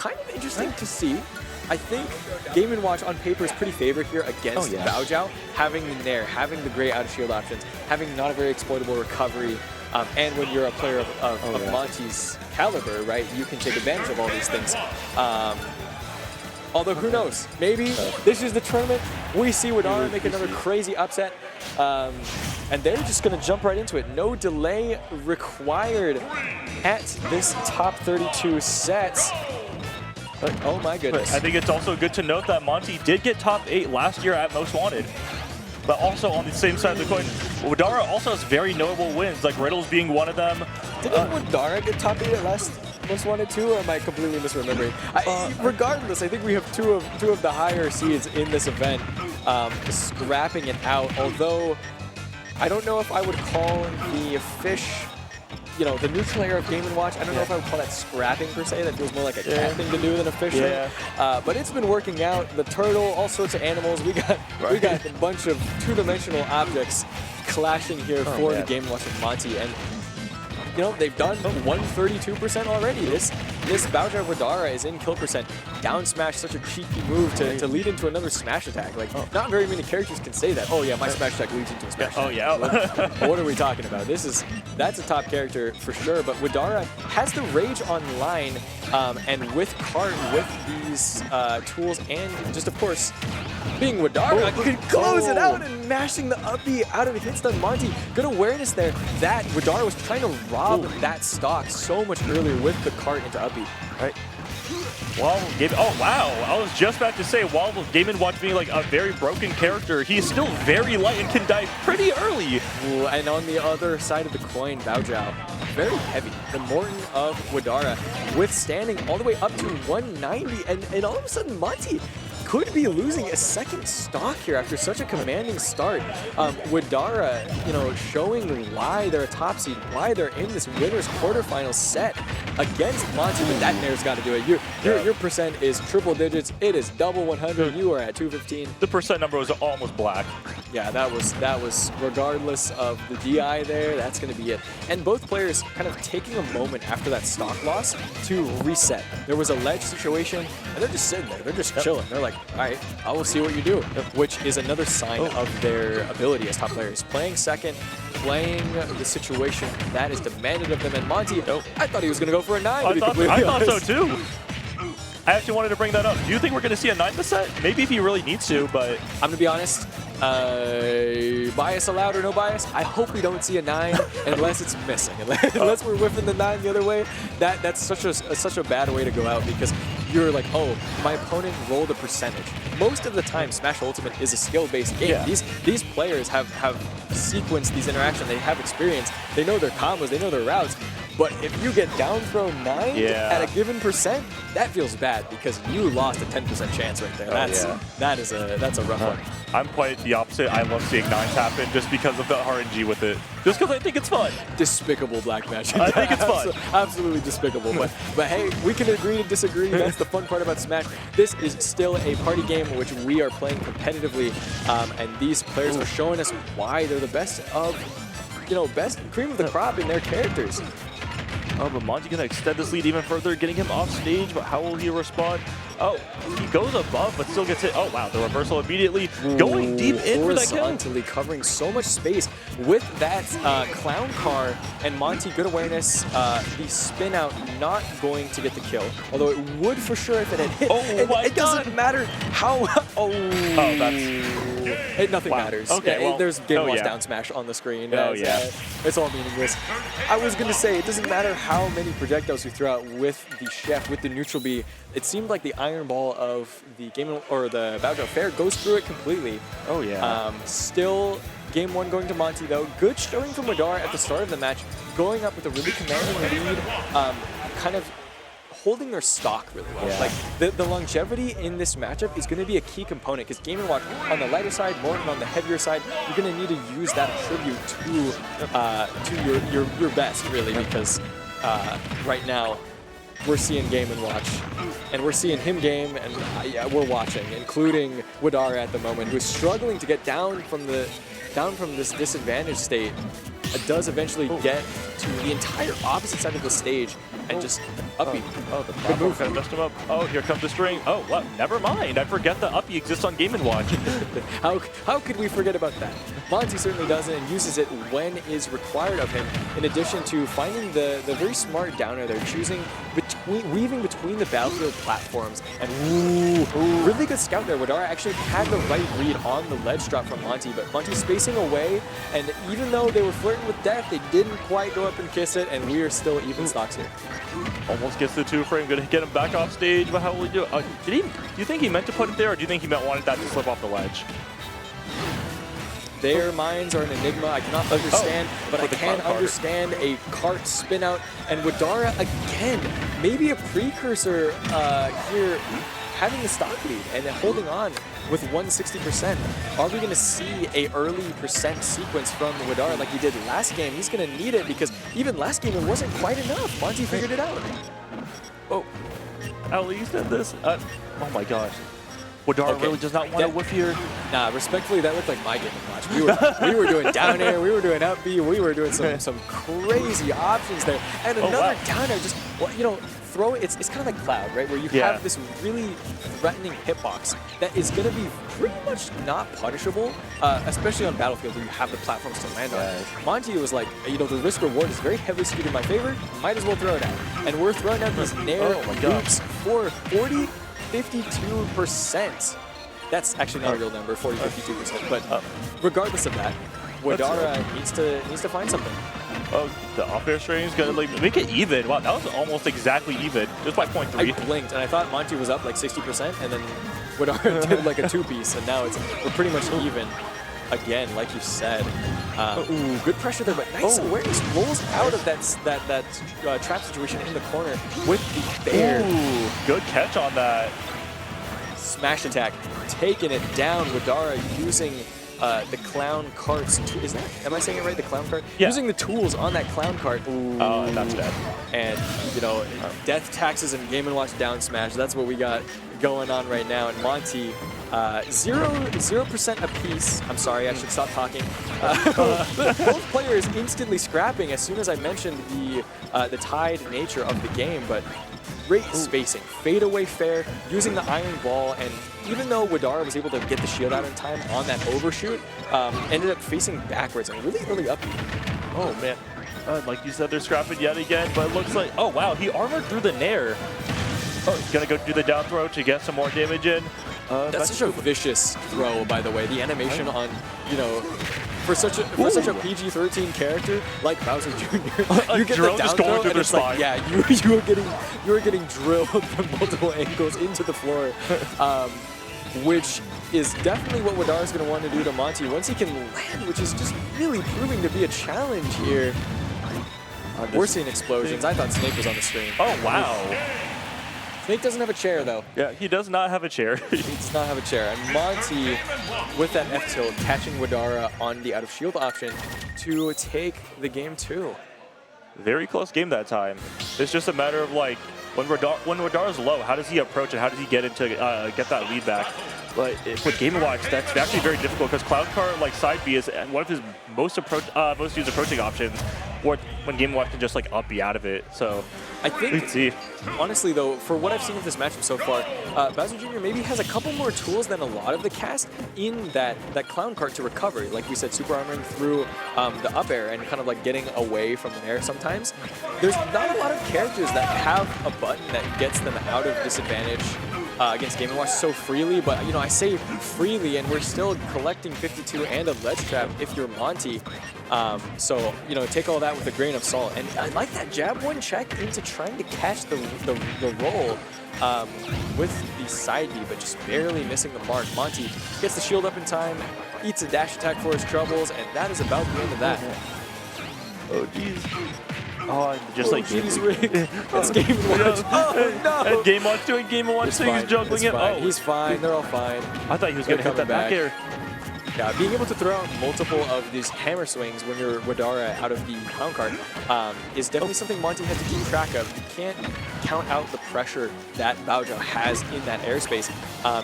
kind of interesting to see. I think Game & Watch on paper is pretty favored here against Baozhao, having the Nair, having the great out-of-shield options, having not a very exploitable recovery, and when you're a player of Monte's caliber, right, you can take advantage of all these things. Although, who knows? Maybe this is the tournament. We see Widara make another crazy upset. And they're just going to jump right into it. No delay required at this top 32 sets. But, oh my goodness. But I think it's also good to note that Monte did get top 8 last year at Most Wanted. But also on the same side of the coin, Widara also has very notable wins, like Riddles being one of them. Didn't Widara get top 8 at last Most Wanted too, or am I completely misremembering? Regardless, I think we have two of the higher seeds in this event scrapping it out, although I don't know if I would call the fish, you know, the neutral air of Game & Watch, I don't know if I would call that scrapping per se. That feels more like a cat thing to do than a fish. But it's been working out. The turtle, all sorts of animals. We got a bunch of two-dimensional objects clashing here for the Game & Watch of Monte. And you know, they've done 132% already. This Baozhao Widara is in kill percent. Down smash, such a cheeky move to lead into another smash attack. Like, not very many characters can say that. Oh yeah, my smash attack leads into a smash attack. What are we talking about? That's a top character for sure. But Widara has the Rage online, and with Cart, with these tools, and just of course, being Widara, could close it out and mashing the up B out of hit stun. Monte, good awareness there. That Widara was trying to rob that stock so much earlier with the Cart into up B. Right. Well, oh wow, I was just about to say, while Game & Watch being like a very broken character, he is still very light and can die pretty early. Ooh, and on the other side of the coin, Baozhao, very heavy. The Morton of Widara withstanding all the way up to 190, and all of a sudden Monte could be losing a second stock here after such a commanding start. Widara, you know, showing why they're a top seed, why they're in this winner's quarterfinal set against Monte, but that Nair's got to do it. Your percent is triple digits. It is double 100. You are at 215. The percent number was almost black. Yeah, that was regardless of the DI there, that's going to be it. And both players kind of taking a moment after that stock loss to reset. There was a ledge situation, and they're just sitting there. They're just chilling. They're like, all right, I will see what you do, which is another sign of their ability as top players. Playing second, playing the situation that is demanded of them. And Monte, I thought he was going to go for a 9, to be completely honest. I thought so too. I actually wanted to bring that up. Do you think we're going to see a 9 set? Maybe if he really needs to, but... I'm going to be honest. Bias allowed or no bias, I hope we don't see a 9 unless it's missing. Unless we're whiffing the 9 the other way. That's such a bad way to go out, because you're like, oh, my opponent rolled a percentage. Most of the time, Smash Ultimate is a skill-based game. Yeah. These players have sequenced these interactions. They have experience. They know their combos. They know their routes. But if you get down throw 9 at a given percent, that feels bad because you lost a 10% chance right there. That's a rough one. I'm quite the opposite. I love seeing 9s happen just because of the RNG with it. Just because I think it's fun. Despicable black magic. I think it's fun. Absolutely despicable. But hey, we can agree to disagree. That's the fun part about Smash. This is still a party game in which we are playing competitively, and these players are showing us why they're the best of, best cream of the crop in their characters. Oh, but Monte gonna extend this lead even further, getting him off stage, but how will he respond? Oh, he goes above, but still gets hit. Oh, wow, the reversal immediately going deep in for that kill. Horizontally covering so much space with that clown car, and Monte, good awareness. The spin out not going to get the kill, although it would for sure if it had hit. Oh, my it God. doesn't matter how. Nothing matters. Okay, well, there's Game Watch down smash on the screen. It's all meaningless. I was going to say, it doesn't matter how many projectiles you throw out with the chef, with the neutral B. It seemed like the iron ball of the the Baozhao Fair goes through it completely. Oh yeah. Still, game 1 going to Monte though. Good showing from Widara at the start of the match, going up with a really commanding lead, kind of holding their stock really well. Yeah. Like the longevity in this matchup is going to be a key component, because Game & Watch on the lighter side, Morton on the heavier side, you're going to need to use that attribute to your best really, because right now we're seeing Game & Watch, and we're seeing him game, and we're watching, including Widara at the moment, who's struggling to get down from this disadvantaged state. does eventually get to the entire opposite side of the stage and just uppy. Oh, the platform kind of messed him up. Oh, here comes the string. Oh, what? Never mind. I forget the uppy exists on Game & Watch. How could we forget about that? Monte certainly does it and uses it when is required of him, in addition to finding the very smart downer there, weaving between the battlefield platforms, and really good scout there. Widara actually had the right read on the ledge drop from Monte, but Monte spacing away, and even though they were flirting with death, they didn't quite go up and kiss it, and we are still even stocks here. Almost gets the 2-frame, gonna get him back off stage, but how will he do it? Do you think he meant to put it there, or do you think he wanted that to slip off the ledge? Their minds are an enigma. I cannot understand, but I can understand a cart spin out. And Widara, again, maybe a precursor here, having the stock lead and then holding on with 160%. Are we going to see a early percent sequence from Widara like he did last game? He's going to need it because even last game it wasn't quite enough. Monte figured it out. Oh, Ali, you said this? Oh my gosh. Widara really does not want to whiff here. Nah, respectfully, that looked like my Game & Watch. We were doing down air, we were doing up B, we were doing some crazy options there. And another down air, just, well, you know, throw it. It's kind of like Cloud, right? Where you have this really threatening hitbox that is going to be pretty much not punishable, especially on Battlefield where you have the platforms to land on. Monte was like, you know, the risk reward is very heavily skewed in my favor. Might as well throw it out. And we're throwing out these nair loops for 52%. That's actually not a real number, 52%. But regardless of that, Widara needs to find something. Oh, the off-air string is going to make it even. Wow, that was almost exactly even, just by 0.3. I blinked, and I thought Monte was up like 60%, and then Widara did like a two-piece, and now we're pretty much even. Again, like you said. Good pressure there, but nice awareness. Rolls out of that trap situation in the corner with the bear. Ooh, good catch on that. Smash attack, taking it down. Widara using the clown carts. Am I saying it right? The clown cart? Yeah. Using the tools on that clown cart. Oh, and that's dead. And, you know, death taxes and Game & Watch down smash. That's what we got going on right now. And Monte, 0% apiece. I'm sorry, I should stop talking. Both players instantly scrapping as soon as I mentioned the tied nature of the game, but great spacing, fade away fair, using the iron ball, and even though Widara was able to get the shield out in time on that overshoot, ended up facing backwards and really up. Oh man, like you said, they're scrapping yet again, but it looks like, oh wow, he armored through the nair. Oh, he's gonna go do the down throw to get some more damage in. That's such a vicious throw, by the way. The animation on, you know, for such a PG-13 character like Bowser Jr., you get the down throw and it's like, yeah, you are getting drilled from multiple angles into the floor, which is definitely what Widara's going to want to do to Monte once he can land, which is just really proving to be a challenge here. We're seeing explosions. I thought Snake was on the screen. Oh, wow. Snake doesn't have a chair, though. Yeah, he does not have a chair. He does not have a chair. And Monte, with that F-tilt, catching Widara on the out-of-shield option to take the game 2. Very close game that time. It's just a matter of, like, when Widara's low, how does he approach it? How does he get into get that lead back? But with Game & Watch, that's actually very difficult because Cloud Car, like side B, is one of his most used approaching options. Or when Game & Watch can just like up B out of it. So I think, honestly though, for what I've seen of this matchup so far, Bowser Jr. maybe has a couple more tools than a lot of the cast in that clown cart to recover. Like we said, super armoring through the up air and kind of like getting away from the air sometimes. There's not a lot of characters that have a button that gets them out of disadvantage against Game & Watch so freely, but you know, I say freely and we're still collecting 52 and a ledge trap if you're Monte. So, you know, take all that with a grain of salt. And I like that jab one check into trying to catch the roll with the side B, but just barely missing the mark. Monte gets the shield up in time, eats a dash attack for his troubles, and that is about the end of that. Oh, jeez. Oh, just like geez, Rick. That's Game & Watch. Oh, no. And Game & Watch doing Game & Watch thing, he's juggling it. Oh, he's fine. They're all fine. I thought he was going to hit that back air. Yeah, being able to throw out multiple of these hammer swings when you're Widara out of the clown cart is definitely something Monte has to keep track of. You can't count out the pressure that Baozhou has in that airspace.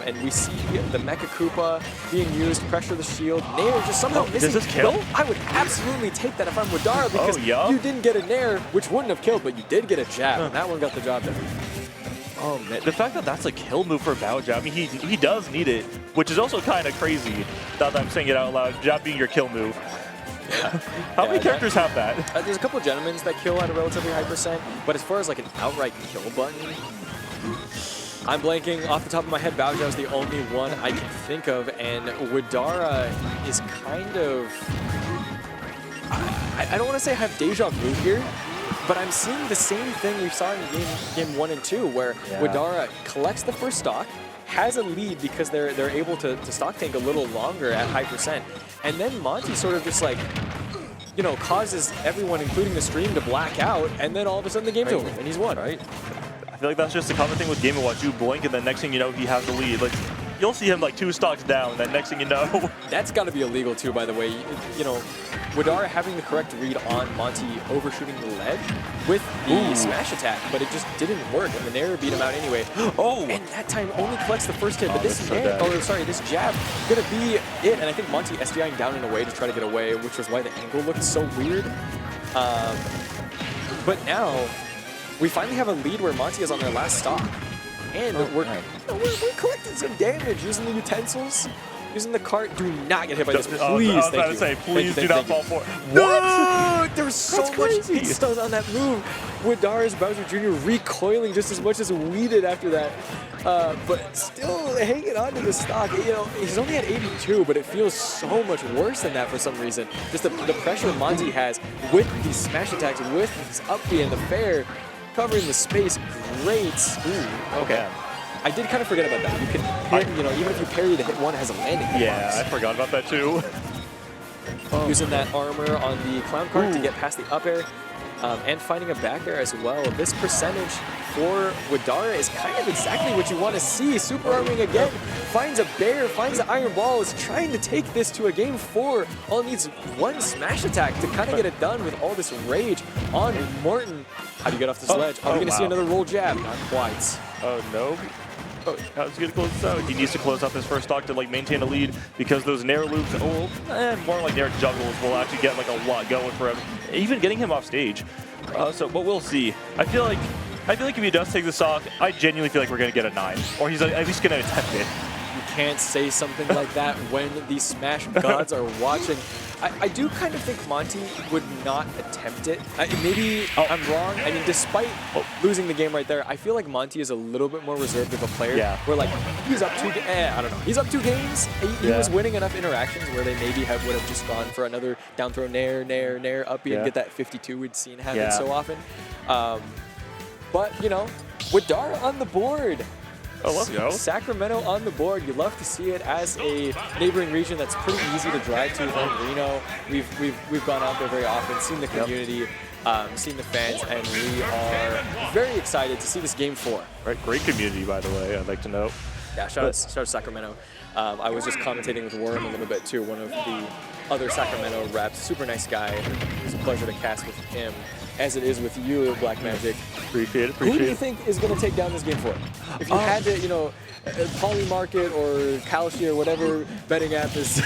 And we see the Mecha Koopa being used, pressure the shield, Nair just somehow missing. Does this kill? Well, I would absolutely take that if I'm Widara because you didn't get a Nair, which wouldn't have killed, but you did get a jab, and that one got the job done. Oh man, the fact that that's a kill move for Baozhou, I mean, he does need it, which is also kind of crazy, now that I'm saying it out loud, jab being your kill move. Yeah. How many characters have that? There's a couple of gentlemen that kill at a relatively high percent, but as far as like an outright kill button, I'm blanking off the top of my head. Baozhou is the only one I can think of, and Widara is kind of, I don't want to say I have deja vu here, but I'm seeing the same thing we saw in game 1 and 2, where Widara collects the first stock, has a lead because they're able to stock tank a little longer at high percent, and then Monte sort of just like, you know, causes everyone, including the stream, to black out, and then all of a sudden the game's over, and he's won. Right. I feel like that's just the common thing with Game & Watch. You blink, and then next thing you know, he has the lead. Like, you'll see him like 2 stocks down, and then next thing you know. That's got to be illegal too, by the way. You know, Widara having the correct read on Monte overshooting the ledge with the smash attack, but it just didn't work, and the Nair beat him out anyway. And that time only collects the first hit, but this Nair, this jab gonna be it, and I think Monte SDIing down and away to try to get away, which was why the angle looked so weird. But now, we finally have a lead where Monte is on their last stock. And we're collecting some damage using the utensils, using the cart. Do not get hit by this, please. I was about to say, please do not fall for it. What? There was so much hit stun on that move. Widara's Bowser Jr. recoiling just as much as we did after that. But still hanging on to the stock. You know, he's only at 82, but it feels so much worse than that for some reason. Just the pressure Monte has with these smash attacks, with his up B and the fair, covering the space, great. Ooh, okay. I did kind of forget about that. You can hit, you know, even if you parry the hit one, it has a landing hitbox. Yeah, I forgot about that too. Using that armor on the clown cart to get past the up air, and finding a back air as well. This percentage for Widara is kind of exactly what you want to see. Super arming again, finds a bear, finds the iron ball, is trying to take this to a game 4. All it needs one smash attack to kind of get it done with all this rage on Morton. How do you get off the sledge? Are we going to see another roll jab? Not quite. Oh, no. Oh, how's he going to close this out? He needs to close out this first stock to like maintain a lead, because those Nair loops, more like Nair juggles, will actually get like a lot going for him, even getting him off stage. But we'll see. I feel like if he does take the stock, I genuinely feel like we're going to get a 9, or he's at least going to attempt it. You can't say something like that when the Smash gods are watching. I do kind of think Monte would not attempt it. Maybe I'm wrong. I mean, despite losing the game right there, I feel like Monte is a little bit more reserved of a player. Yeah. Where like, he's up 2 I don't know. He's up 2 games. He was winning enough interactions where they maybe would have just gone for another down throw Nair, up B and get that 52 we'd seen happen so often. But, you know, Widara on the board. Oh, let's go. Sacramento on the board. You love to see it as a neighboring region that's pretty easy to drive to from Reno. We've gone out there very often, seen the community, seen the fans, and we are very excited to see this game 4. Right, great community, by the way, I'd like to know. Yeah, shout out to Sacramento. I was just commentating with Worm a little bit too, one of the other Sacramento reps. Super nice guy. It was a pleasure to cast with him, as it is with you, Black Magic. Appreciate it. Who do you think is going to take down this game 4? If you had to, you know, Poly Market or Kalshi or whatever betting app is,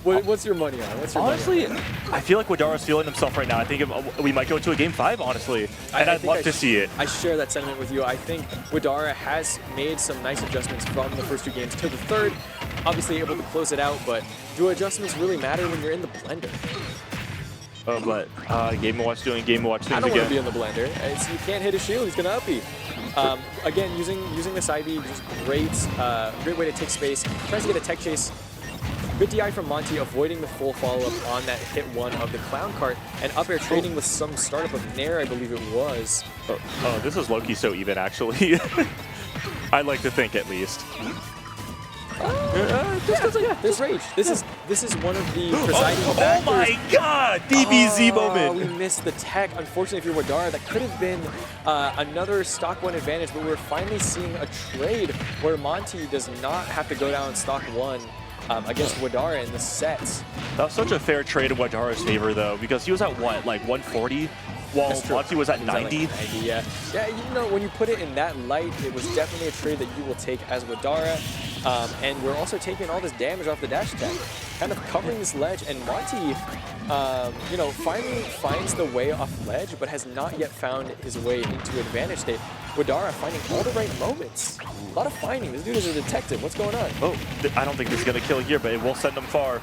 what's your money on? Honestly, I feel like Widara's feeling himself right now. I think we might go to a game 5, honestly, and I'd love to see it. I share that sentiment with you. I think Widara has made some nice adjustments from the first 2 games to the third. Obviously able to close it out, but do adjustments really matter when you're in the blender? But Game & Watch doing Game & Watch things I don't again. want to be in the blender. You can't hit a shield, he's going to up B. Again, using the side B, just great way to take space. Tries to get a tech chase. Good DI from Monte, avoiding the full follow-up on that hit 1 of the clown cart, and up air trading with some startup of Nair, I believe it was. Oh, this is low-key so even, actually. I'd like to think, at least. There's rage. This is one of the presiding factors. Oh my God! DBZ moment. We missed the tech. Unfortunately, if you're Widara, that could have been another stock 1 advantage. But we're finally seeing a trade where Monte does not have to go down stock 1 against Widara in the sets. That was such a fair trade in Widara's favor, though, because he was at what, like 140? while That's true. Monte was at He was 90. 90, yeah. Yeah, you know, when you put it in that light, it was definitely a trade that you will take as Widara. And we're also taking all this damage off the dash attack, kind of covering this ledge. And Monte, you know, finally finds the way off ledge, but has not yet found his way into advantage state. Widara finding all the right moments. A lot of finding. This dude is a detective. What's going on? Oh, I don't think this is going to kill here, but it will send them far.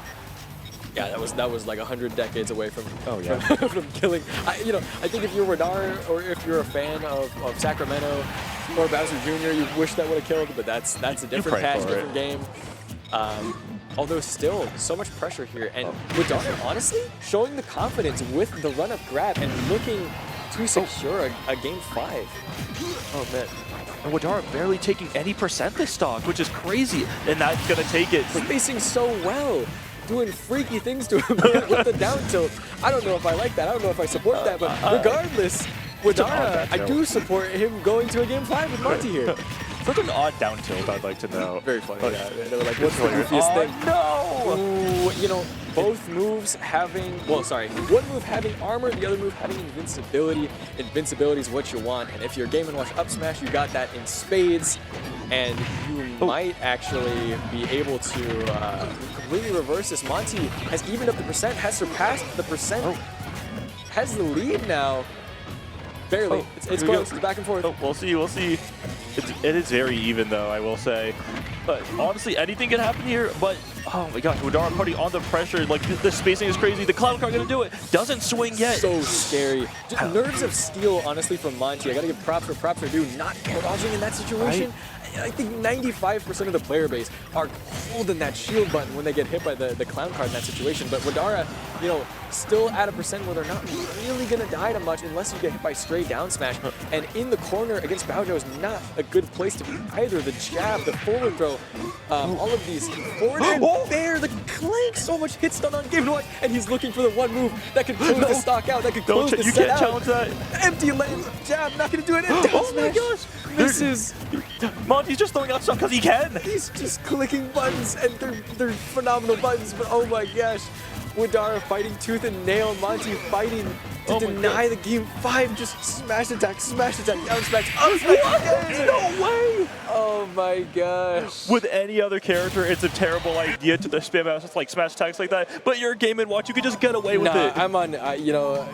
Yeah, that was like 100 decades away from from killing. You know, I think if you're Widara or if you're a fan of Sacramento or Bowser Jr., you wish that would have killed, but that's a different patch, different game. Although still, so much pressure here, and Widara honestly showing the confidence with the run-up grab and looking to secure a game 5. Oh man. And Widara barely taking any percent this stock, which is crazy, and that's going to take it. Spacing so well. Doing freaky things to him with the down tilt. I don't know if I like that. I don't know if I support that, but regardless, Widara, I do support him going to a game 5 with Monte here. Such an odd down tilt, I'd like to know. Very funny, yeah. They were like, what's the goofiest thing? No! Ooh, you know, both moves having, well, sorry, one move having armor, the other move having invincibility. Invincibility is what you want, and if you're Game & Watch up smash, you got that in spades, and you might actually be able to completely reverse this. Monte has evened up the percent, has surpassed the percent, has the lead now. Barely. It's close. It's back and forth. Oh, we'll see. We'll see. It is very even, though, I will say. But honestly, anything can happen here. But oh my gosh, Widara party on the pressure. Like the spacing is crazy. The cloud card gonna do it. Doesn't swing yet. So scary. Just nerves of steel, honestly, from Monte. I gotta give props where props are due. Not air dodging in that situation. Right. I think 95% of the player base are holding that shield button when they get hit by the clown card in that situation. But Widara, you know, still at a percent where they're not really gonna die to much unless you get hit by stray down smash. And in the corner against Baojo is not a good place to be either. The jab, the forward throw, all of these forward and there, the clank, so much hit stun on Game & Watch, and he's looking for the one move that could close the stock out, that could close the set out. You can't challenge that. Empty lane, jab, not gonna do it. Oh my gosh. Misses. Monte's just throwing out stuff because he can. He's just clicking buttons, and they're phenomenal buttons, but oh my gosh. Widara fighting tooth and nail, Monte fighting to deny the game 5, just smash attack, down smash, up smash. No way! Oh my gosh. With any other character, it's a terrible idea to spam out like smash attacks like that, but you're a Game & Watch, you can just get away with it. I'm on, you know,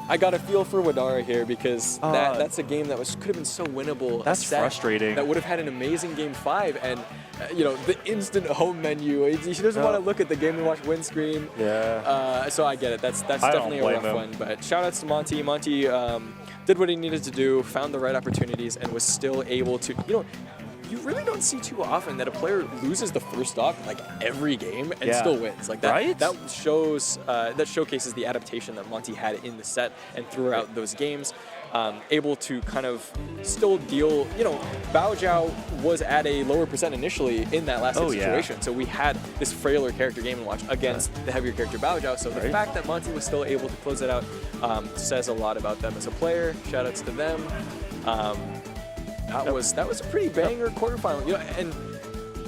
I got a feel for Widara here because that's a game that could have been so winnable. That's frustrating. That would have had an amazing game 5, and you know, the instant home menu. He doesn't want to look at the Game & Watch win screen. Yeah. So I get it. That's definitely a rough one. But shout outs to Monte. Monte did what he needed to do, found the right opportunities, and was still able to. You know, you really don't see too often that a player loses the first stock like every game and still wins. Like that. Right? That shows that showcases the adaptation that Monte had in the set and throughout those games. Able to kind of still deal, you know, Baojiao was at a lower percent initially in that last situation, so we had this frailer character Game & Watch against the heavier character Baojiao, so the fact that Monte was still able to close it out says a lot about them as a player. Shout outs to them. That was a pretty banger quarterfinal, you know, and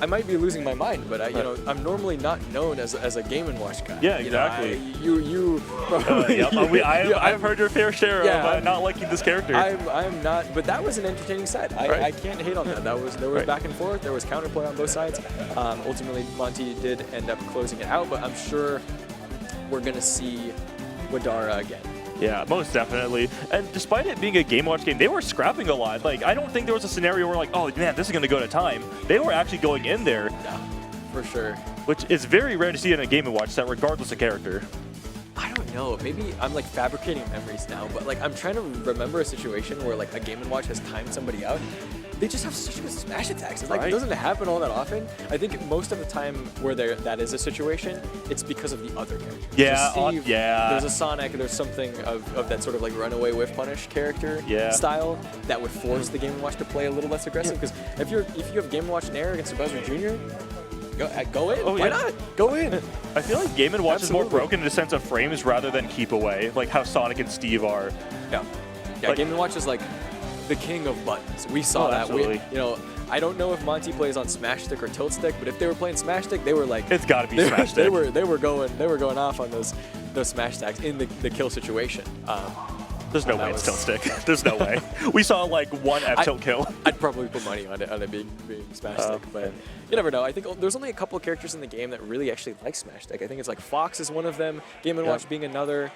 I might be losing my mind, but you know, I'm normally not known as a Game & Watch guy. Yeah, exactly. You probably, I've heard your fair share of not liking this character. I'm not, but that was an entertaining set. I can't hate on that. There was back and forth. There was counterplay on both sides. Ultimately, Monte did end up closing it out, but I'm sure we're gonna see Widara again. Yeah, most definitely. And despite it being a Game & Watch game, they were scrapping a lot. Like, I don't think there was a scenario where like, oh man, this is gonna go to time. They were actually going in there. Yeah, for sure. Which is very rare to see in a Game & Watch set, regardless of character. I don't know. Maybe I'm like fabricating memories now, but like I'm trying to remember a situation where like a Game & Watch has timed somebody out. They just have such good smash attacks. It's like it doesn't happen all that often. I think most of the time where that is a situation, it's because of the other character. Yeah, Steve, there's a Sonic, there's something of that sort of like runaway whiff punish character style that would force the Game & Watch to play a little less aggressive. Because if you have Game & Watch Nair against Bowser Jr., go in. Why not? Go in. I feel like Game & Watch is more broken in the sense of frames rather than keep away, like how Sonic and Steve are. Yeah. Like, Game & Watch is like the king of buttons. We saw that. Absolutely. You know, I don't know if Monte plays on Smash Stick or Tilt Stick, but if they were playing Smash Stick, they were like, it's got to be Smash Stick. They were going off on those smash attacks in the kill situation. There's no way it's tilt stick. There's no way. We saw like one F tilt kill. I'd probably put money on it being Smash Stick, but you never know. I think there's only a couple of characters in the game that really actually like Smash Stick. I think it's like Fox is one of them, Game & Watch being another.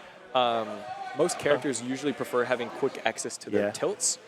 Most characters usually prefer having quick access to their tilts.